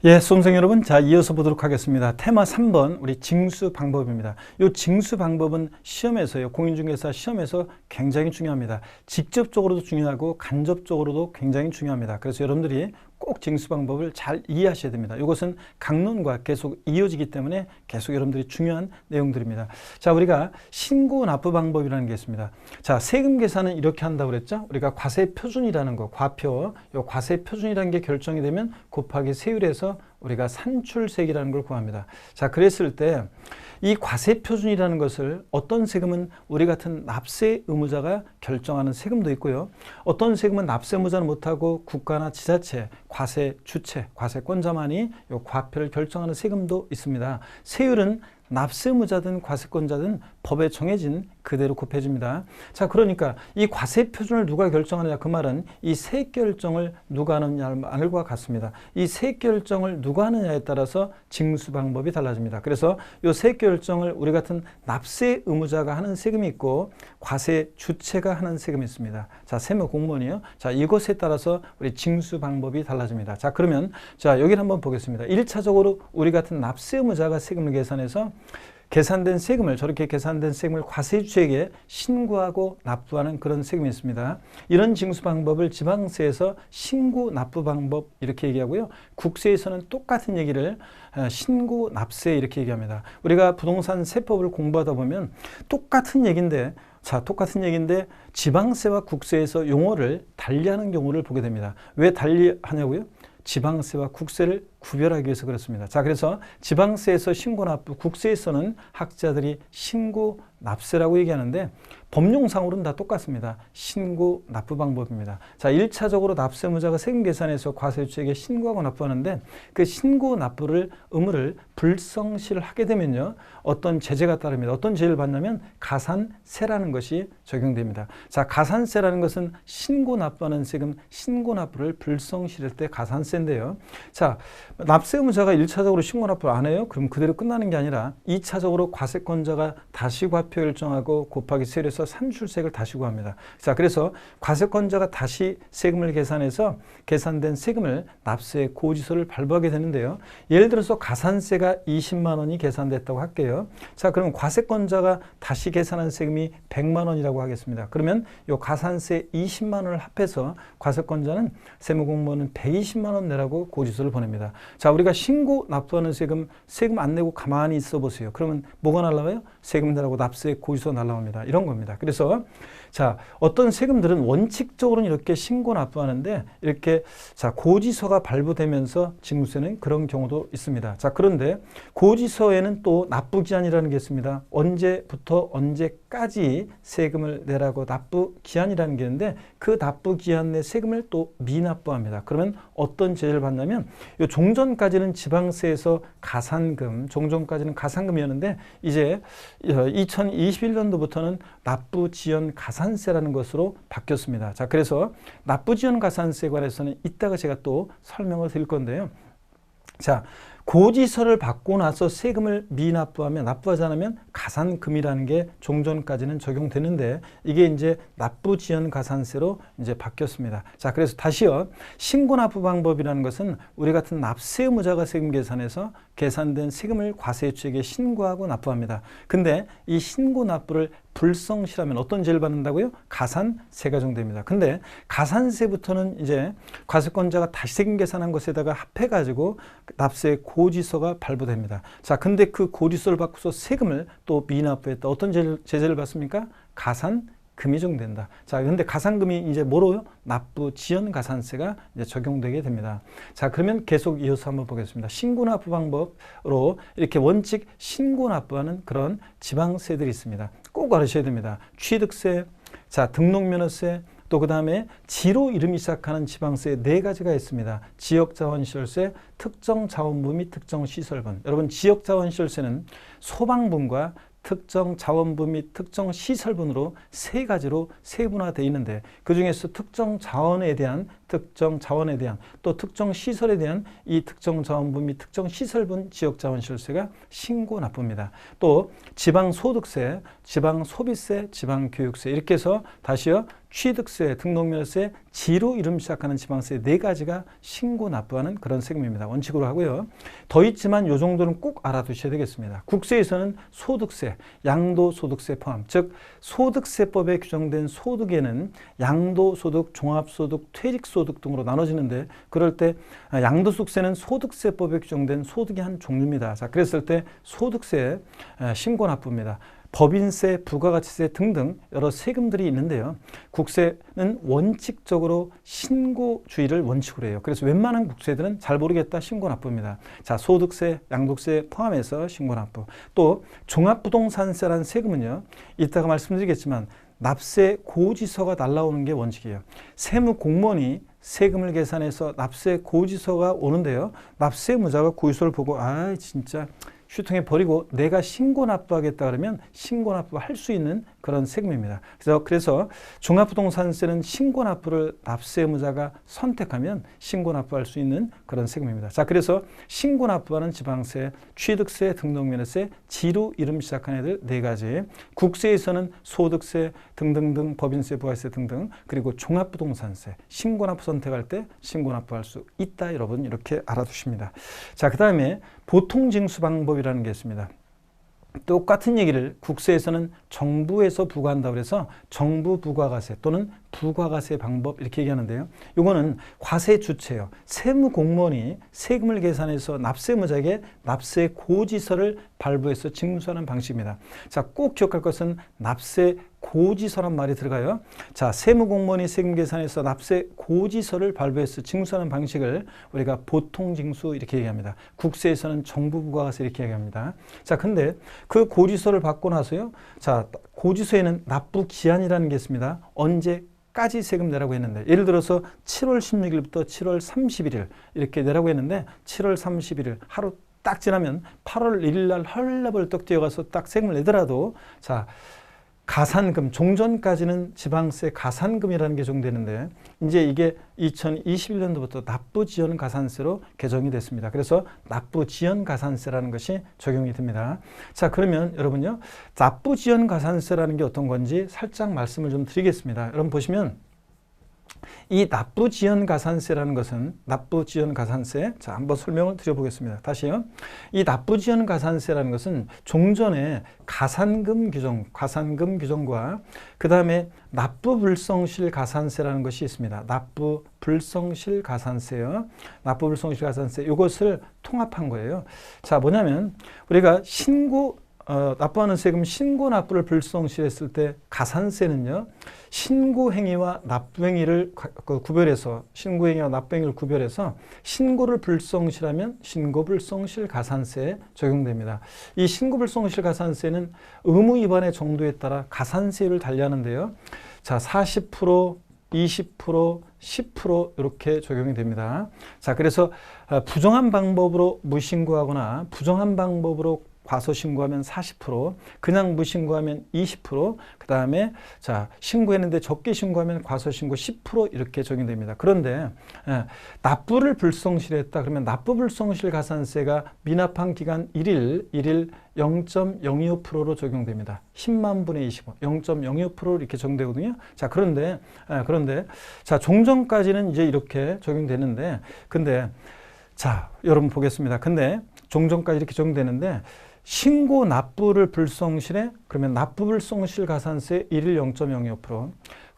예, 수험생 여러분, 자, 이어서 보도록 하겠습니다. 테마 3번, 우리 징수 방법입니다. 이 징수 방법은 시험에서요, 공인중개사 시험에서 굉장히 중요합니다. 직접적으로도 중요하고 간접적으로도 굉장히 중요합니다. 그래서 여러분들이 꼭 징수 방법을 잘 이해하셔야 됩니다. 이것은 강론과 계속 이어지기 때문에 계속 여러분들이 중요한 내용들입니다. 자, 우리가 신고 납부 방법이라는 게 있습니다. 자, 세금 계산은 이렇게 한다고 그랬죠? 우리가 과세 표준이라는 거, 과표, 요 과세 표준이라는 게 결정이 되면 곱하기 세율에서 우리가 산출세액이라는 걸 구합니다. 자, 그랬을 때 이 과세 표준이라는 것을 어떤 세금은 우리 같은 납세 의무자가 결정하는 세금도 있고요. 어떤 세금은 납세 의무자는 못하고 국가나 지자체, 과세 주체, 과세권자만이 이 과표를 결정하는 세금도 있습니다. 세율은 납세 의무자든 과세권자든 법에 정해진 그대로 곱해집니다. 자, 그러니까 이 과세 표준을 누가 결정하느냐, 그 말은 이 세액 결정을 누가 하느냐과 같습니다. 이 세액 결정을 누가 하느냐에 따라서 징수 방법이 달라집니다. 그래서 이 세액 결정을 우리 같은 납세 의무자가 하는 세금이 있고 과세 주체가 하는 세금이 있습니다. 자, 세무 공무원이요. 자, 이것에 따라서 우리 징수 방법이 달라집니다. 자, 그러면 자, 여기를 한번 보겠습니다. 1차적으로 우리 같은 납세 의무자가 세금을 계산해서 계산된 세금을, 저렇게 계산된 세금을 과세주에게 신고하고 납부하는 그런 세금이 있습니다. 이런 징수 방법을 지방세에서 신고 납부 방법 이렇게 얘기하고요. 국세에서는 똑같은 얘기를 신고 납세 이렇게 얘기합니다. 우리가 부동산 세법을 공부하다 보면 똑같은 얘기인데 지방세와 국세에서 용어를 달리하는 경우를 보게 됩니다. 왜 달리하냐고요? 지방세와 국세를 구별하기 위해서 그렇습니다. 자, 그래서 지방세에서 신고납부, 국세에서는 학자들이 신고납세라고 얘기하는데 법령상으로는 다 똑같습니다. 신고납부 방법입니다. 자, 1차적으로 납세 의무자가 세금 계산해서 과세주에게 신고하고 납부하는데 그 신고납부를 의무를 불성실을 하게 되면요, 어떤 제재가 따릅니다. 어떤 제재를 받냐면 가산세라는 것이 적용됩니다. 자, 가산세라는 것은 신고납부하는 세금, 신고납부를 불성실할 때 가산세인데요. 자, 납세 의무자가 1차적으로 신고납부를 안 해요? 그럼 그대로 끝나는 게 아니라 2차적으로 과세권자가 다시 과표 결정하고 곱하기 세율에서 산출세액을 다시 구합니다. 자, 그래서 과세권자가 다시 세금을 계산해서 계산된 세금을 납세 고지서를 발부하게 되는데요. 예를 들어서 가산세가 20만 원이 계산됐다고 할게요. 자, 그러면 과세권자가 다시 계산한 세금이 100만 원이라고 하겠습니다. 그러면 이 가산세 20만 원을 합해서 과세권자는 세무공무원은 120만 원 내라고 고지서를 보냅니다. 자, 우리가 신고 납부하는 세금 안 내고 가만히 있어 보세요. 그러면 뭐가 날라와요? 세금 내라고 납세 고지서 날라옵니다. 이런 겁니다. 그래서 자, 어떤 세금들은 원칙적으로는 이렇게 신고 납부하는데 이렇게 자, 고지서가 발부되면서 징수세는 그런 경우도 있습니다. 자, 그런데 고지서에는 또 납부기한이라는 게 있습니다. 언제부터 언제까지 세금을 내라고 납부기한이라는 게 있는데 그 납부기한 내 세금을 또 미납부합니다. 그러면 어떤 제재를 받냐면 요 종전까지는 지방세에서 가산금, 종전까지는 가산금이었는데 이제 2021년도부터는 납부지연 가산세라는 것으로 바뀌었습니다. 자, 그래서 납부지연 가산세에 관해서는 이따가 제가 또 설명을 드릴 건데요. 자, 고지서를 받고 나서 세금을 미납부하면, 납부하지 않으면 가산금이라는 게 종전까지는 적용되는데 이게 이제 납부지연 가산세로 이제 바뀌었습니다. 자, 그래서 다시요. 신고납부 방법이라는 것은 우리 같은 납세 의무자가 세금 계산해서 계산된 세금을 과세주에게 신고하고 납부합니다. 근데 이 신고납부를 불성실하면 어떤 죄를 받는다고요? 가산세가 적용됩니다. 근데 가산세부터는 이제 과세권자가 다시 세금 계산한 것에다가 합해가지고 납세 고지서가 발부됩니다. 자, 근데 그 고지서를 받고서 세금을 또 미납부했다. 어떤 제재를 받습니까? 가산금이 적용된다. 자, 근데 가산금이 이제 뭐로요? 납부 지연 가산세가 이제 적용되게 됩니다. 자, 그러면 계속 이어서 한번 보겠습니다. 신고납부 방법으로 이렇게 원칙 신고납부하는 그런 지방세들이 있습니다. 꼭 알으셔야 됩니다. 취득세, 자, 등록면허세, 또 그 다음에 지로 이름이 시작하는 지방세 4가지가 있습니다. 지역자원시설세, 특정자원부 및 특정시설분. 여러분, 지역자원시설세는 소방분과 특정자원부 및 특정시설분으로 3가지로 세분화되어 있는데 그중에서 특정자원에 대한 또 특정시설에 대한 이 특정자원부 및 특정시설분 지역자원시설세가 신고납부입니다. 또 지방소득세, 지방소비세, 지방교육세 이렇게 해서 다시요. 취득세, 등록면허세, 지로 이름 시작하는 지방세 4가지가 신고납부하는 그런 세금입니다. 원칙으로 하고요. 더 있지만 이 정도는 꼭 알아두셔야 되겠습니다. 국세에서는 소득세, 양도소득세 포함, 즉 소득세법에 규정된 소득에는 양도소득, 종합소득, 퇴직소득 등으로 나눠지는데 그럴 때 양도소득세는 소득세법에 규정된 소득의 한 종류입니다. 자, 그랬을 때 소득세 신고납부입니다. 법인세, 부가가치세 등등 여러 세금들이 있는데요. 국세는 원칙적으로 신고주의를 원칙으로 해요. 그래서 웬만한 국세들은 잘 모르겠다 신고납부입니다. 자, 소득세, 양도세 포함해서 신고납부. 또 종합부동산세라는 세금은요. 이따가 말씀드리겠지만 납세 고지서가 날라오는 게 원칙이에요. 세무공무원이 세금을 계산해서 납세 고지서가 오는데요. 납세무자가 고지서를 보고 아 진짜 휴통에 버리고 내가 신고납부하겠다 그러면 신고납부할 수 있는 그런 세금입니다. 그래서 종합부동산세는 신고납부를 납세무자가 선택하면 신고납부할 수 있는 그런 세금입니다. 자, 그래서 신고납부하는 지방세, 취득세, 등록면허세, 지로 이름 시작한 애들 4가지, 국세에서는 소득세 등등등, 법인세, 부가세 등등, 그리고 종합부동산세, 신고납부 선택할 때 신고납부할 수 있다. 여러분 이렇게 알아두십니다. 자, 그 다음에 보통징수 방법이라는 게 있습니다. 똑같은 얘기를 국세에서는 정부에서 부과한다고 해서 정부 부과과세 또는 부과과세 방법 이렇게 얘기하는데요. 이거는 과세 주체예요. 세무공무원이 세금을 계산해서 납세무자에게 납세 고지서를 발부해서 징수하는 방식입니다. 자, 꼭 기억할 것은 납세 고지서란 말이 들어가요. 자, 세무공무원이 세금 계산해서 납세 고지서를 발부해서 징수하는 방식을 우리가 보통징수 이렇게 얘기합니다. 국세에서는 정부 부과과세 이렇게 얘기합니다. 자, 근데 그 고지서를 받고 나서요. 자, 고지서에는 납부 기한이라는 게 있습니다. 언제까지 세금 내라고 했는데 예를 들어서 7월 16일부터 7월 31일 이렇게 내라고 했는데 7월 31일 하루 딱 지나면 8월 1일 날 헐레벌떡 뛰어가서 딱 세금을 내더라도 자, 가산금, 종전까지는 지방세 가산금이라는 게 적용되는데 이제 이게 2021년도부터 납부지연가산세로 개정이 됐습니다. 그래서 납부지연가산세라는 것이 적용이 됩니다. 자, 그러면 여러분요, 납부지연가산세라는 게 어떤 건지 살짝 말씀을 좀 드리겠습니다. 여러분 보시면 이 납부지연가산세라는 것은 납부지연가산세, 자 한번 설명을 드려보겠습니다. 다시요. 이 납부지연가산세라는 것은 종전에 가산금 규정과 그 다음에 납부불성실가산세라는 것이 있습니다. 납부불성실가산세요. 납부불성실가산세 이것을 통합한 거예요. 자, 뭐냐면 우리가 납부하는 세금 신고납부를 불성실했을 때 가산세는요. 신고행위와 납부행위를 구별해서 신고를 불성실하면 신고불성실가산세에 적용됩니다. 이 신고불성실가산세는 의무 위반의 정도에 따라 가산세율을 달리하는데요. 자, 40%, 20%, 10% 이렇게 적용이 됩니다. 자, 그래서 부정한 방법으로 무신고하거나 부정한 방법으로 과소신고하면 40%, 그냥 무신고하면 20%, 그 다음에 자 신고했는데 적게 신고하면 과소신고 10% 이렇게 적용됩니다. 그런데 납부를 불성실했다 그러면 납부불성실가산세가 미납한 기간 1일 0.025%로 적용됩니다. 10만 분의 25, 0.025% 이렇게 적용되거든요. 자, 그런데 자 종전까지는 이제 이렇게 적용되는데 근데 자 여러분 보겠습니다. 근데 종전까지 이렇게 적용되는데 신고 납부를 불성실해? 그러면 납부불성실 가산세 1일 0.02%,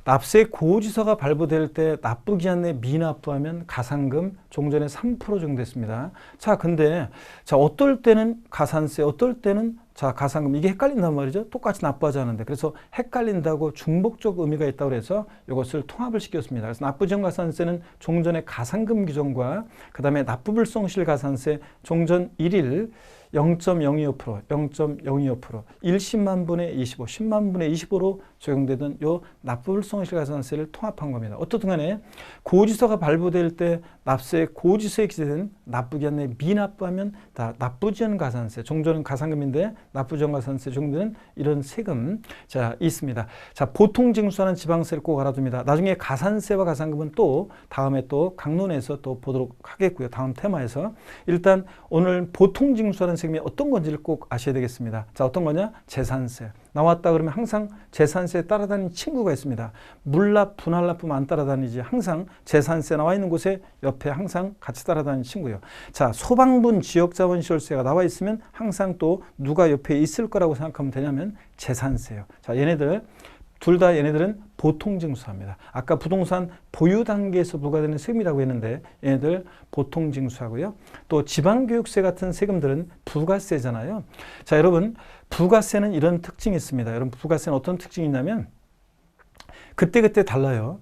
납세 고지서가 발부될 때 납부기한 내 미납부하면 가산금 종전에 3% 적용됐습니다. 자, 근데 자 어떨 때는 가산세, 어떨 때는 자 가산금 이게 헷갈린단 말이죠. 똑같이 납부하지 않는데 그래서 헷갈린다고 중복적 의미가 있다고 해서 이것을 통합을 시켰습니다. 그래서 납부지연가산세는 종전의 가산금 규정과 그 다음에 납부불성실 가산세 종전 1일 0.025%, 0.025%, 10만 분의 25, 10만 분의 25로 적용되던 요 납부불성실 가산세를 통합한 겁니다. 어떻든 간에 고지서가 발부될 때 납세 고지서에 기재된 납부기한 내 미납부하면 다 납부지연가산세, 종전은 가산금인데 납부지연가산세 적용되는 이런 세금 자 있습니다. 자, 보통징수하는 지방세를 꼭 알아둡니다. 나중에 가산세와 가산금은 또 다음에 또 강론에서 또 보도록 하겠고요. 다음 테마에서 일단 오늘 보통징수하는 중요한 세금이 어떤 건지를 꼭 아셔야 되겠습니다. 자, 어떤 거냐? 재산세. 나왔다 그러면 항상 재산세에 따라다니는 친구가 있습니다. 물납, 분할납품 안 따라다니지. 항상 재산세 나와 있는 곳에 옆에 항상 같이 따라다니는 친구예요. 자, 소방분 지역자본시설세가 나와 있으면 항상 또 누가 옆에 있을 거라고 생각하면 되냐면 재산세예요. 자, 얘네들 둘 다 얘네들은 보통징수합니다. 아까 부동산 보유 단계에서 부과되는 세금이라고 했는데 얘네들 보통징수하고요. 또 지방교육세 같은 세금들은 부가세잖아요. 자, 여러분 부가세는 이런 특징이 있습니다. 여러분 부가세는 어떤 특징이 있냐면 그때그때 달라요.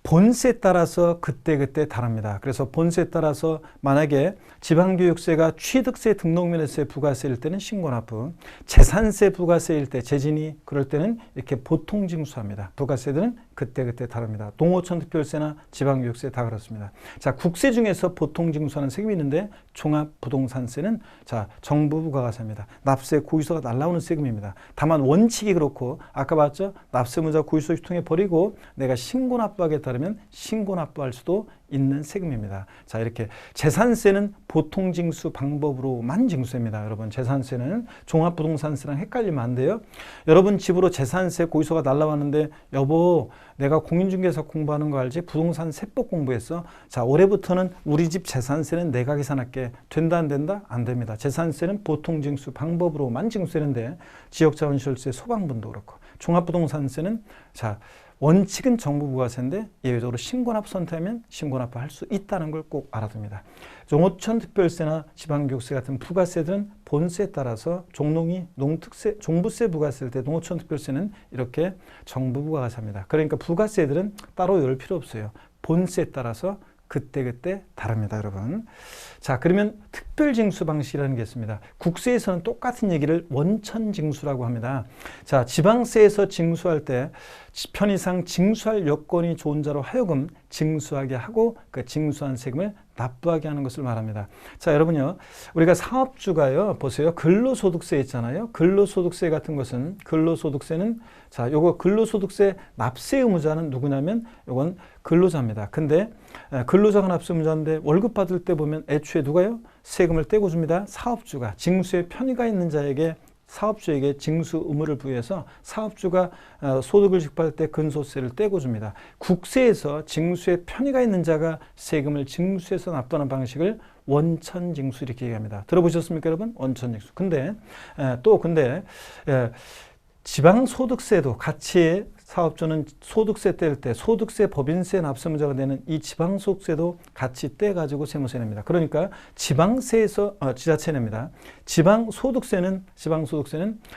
본세에 따라서 그때그때 다릅니다. 그래서 본세에 따라서 만약에 지방교육세가 취득세 등록면허세 부가세일 때는 신고납부, 재산세 부가세일 때 재진이 그럴 때는 이렇게 보통징수합니다. 부가세들은 그때그때 다릅니다. 농어촌특별세나 지방교육세 다 그렇습니다. 자, 국세 중에서 보통징수하는 세금이 있는데 종합부동산세는 자, 정부 부가가세입니다. 납세 고유서가 날라오는 세금입니다. 다만 원칙이 그렇고 아까 봤죠? 납세문자 고유서 유통해 버리고 내가 신고납부하게 따르면 신고납부할 수도 있는 세금입니다. 자, 이렇게 재산세는 보통징수 방법으로만 징수입니다. 여러분 재산세는 종합부동산세랑 헷갈리면 안 돼요. 여러분 집으로 재산세 고유서가 날라왔는데 여보 내가 공인중개사 공부하는 거 알지? 부동산 세법 공부했어. 자, 올해부터는 우리 집 재산세는 내가 계산할게. 된다 안 된다? 안 됩니다. 재산세는 보통징수 방법으로만 징수되는데 지역자본시설세 소방분도 그렇고 종합부동산세는 자 원칙은 정부 부가세인데 예외적으로 신고납부 선택하면 신고납부 할 수 있다는 걸 꼭 알아둡니다. 농어촌특별세나 지방교육세 같은 부가세들은 본세에 따라서 종농이 농특세, 종부세 부가세일 때 농어촌특별세는 이렇게 정부 부가가세입니다. 그러니까 부가세들은 따로 열 필요 없어요. 본세에 따라서 그때그때 다릅니다, 여러분. 자, 그러면 특별징수 방식이라는 게 있습니다. 국세에서는 똑같은 얘기를 원천징수라고 합니다. 자, 지방세에서 징수할 때 편의상 징수할 여건이 좋은 자로 하여금 징수하게 하고 그 징수한 세금을 납부하게 하는 것을 말합니다. 자, 여러분요. 우리가 사업주가요. 보세요. 근로소득세 있잖아요. 근로소득세 같은 것은 근로소득세는 자, 요거 근로소득세 납세 의무자는 누구냐면 요건 근로자입니다. 근데 근로자가 납세 의무자인데 월급 받을 때 보면 애초에 누가요? 세금을 떼고 줍니다. 사업주가 징수에 편의가 있는 자에게 사업주에게 징수 의무를 부여해서 사업주가 소득을 지급할 때 근소세를 떼고 줍니다. 국세에서 징수에 편의가 있는 자가 세금을 징수해서 납부하는 방식을 원천징수 이렇게 얘기합니다. 들어보셨습니까, 여러분? 원천징수. 근데 지방소득세도 같이 사업주는 소득세 뗄 때 소득세 법인세 납세문자가 되는 이 지방소득세도 같이 떼가지고 세무세 냅니다. 그러니까 지방세에서 지자체 냅니다. 지방소득세는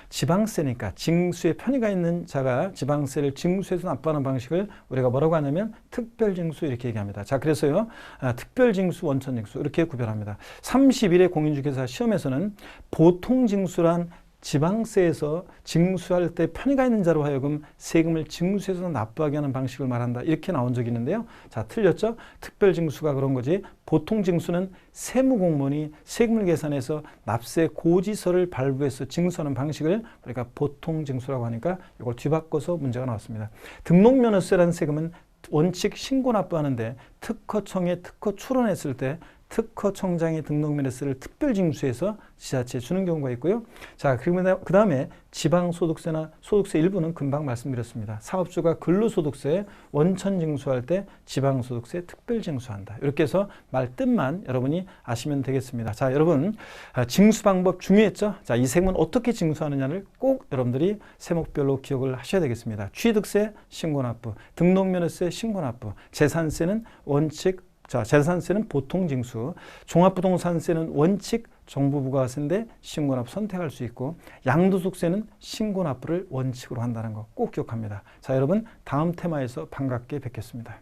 지방세니까 징수에 편의가 있는 자가 지방세를 징수해서 납부하는 방식을 우리가 뭐라고 하냐면 특별징수 이렇게 얘기합니다. 자, 그래서요 특별징수, 원천징수 이렇게 구별합니다. 31회 공인중개사 시험에서는 보통징수란 지방세에서 징수할 때 편의가 있는 자로 하여금 세금을 징수해서 납부하게 하는 방식을 말한다. 이렇게 나온 적이 있는데요. 자, 틀렸죠? 특별징수가 그런 거지. 보통징수는 세무공무원이 세금을 계산해서 납세 고지서를 발부해서 징수하는 방식을 우리가 보통징수라고 하니까 이걸 뒤바꿔서 문제가 나왔습니다. 등록면허세라는 세금은 원칙 신고 납부하는데 특허청에 특허 출원했을 때 특허청장이 등록면허세를 특별징수해서 지자체에 주는 경우가 있고요. 자, 그리고 그 다음에 지방소득세나 소득세 일부는 금방 말씀드렸습니다. 사업주가 근로소득세 원천징수할 때 지방소득세 특별징수한다. 이렇게 해서 말뜻만 여러분이 아시면 되겠습니다. 자, 여러분 징수 방법 중요했죠? 자, 이 세금은 어떻게 징수하느냐를 꼭 여러분들이 세목별로 기억을 하셔야 되겠습니다. 취득세 신고납부, 등록면허세 신고납부, 재산세는 원칙 자, 재산세는 보통징수, 종합부동산세는 원칙 정부부가세인데 신고납부 선택할 수 있고 양도소득세는 신고납부를 원칙으로 한다는 거 꼭 기억합니다. 자, 여러분 다음 테마에서 반갑게 뵙겠습니다.